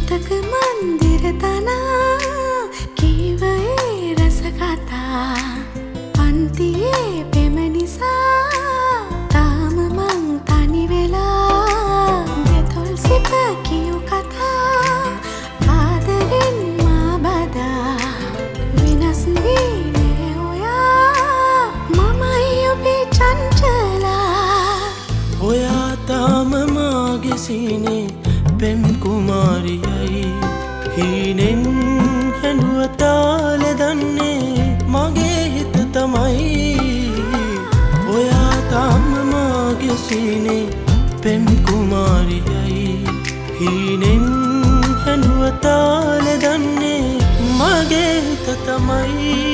මතක මන්දිර තනා කීවයේ රස කතා පන්තියේ පෙම නිසා තාම මං තනි වෙලා දෙතොල් සිප කියු කතා ආදරෙන් මා බදා වෙනස් වීනේ ඔයා මමයි ඔබේ චංචලා ඔයා තාම මාගේ සීනේ පෙම් කුමාරියයි හීනෙන් හැඬුව තාල දන්නේ මගේ හිත තමයි ඔයා තාම මාගේ සීනේ පෙම් කුමාරියයි හීනෙන් හැඬුව තාල දන්නේ මගේ හිත තමයි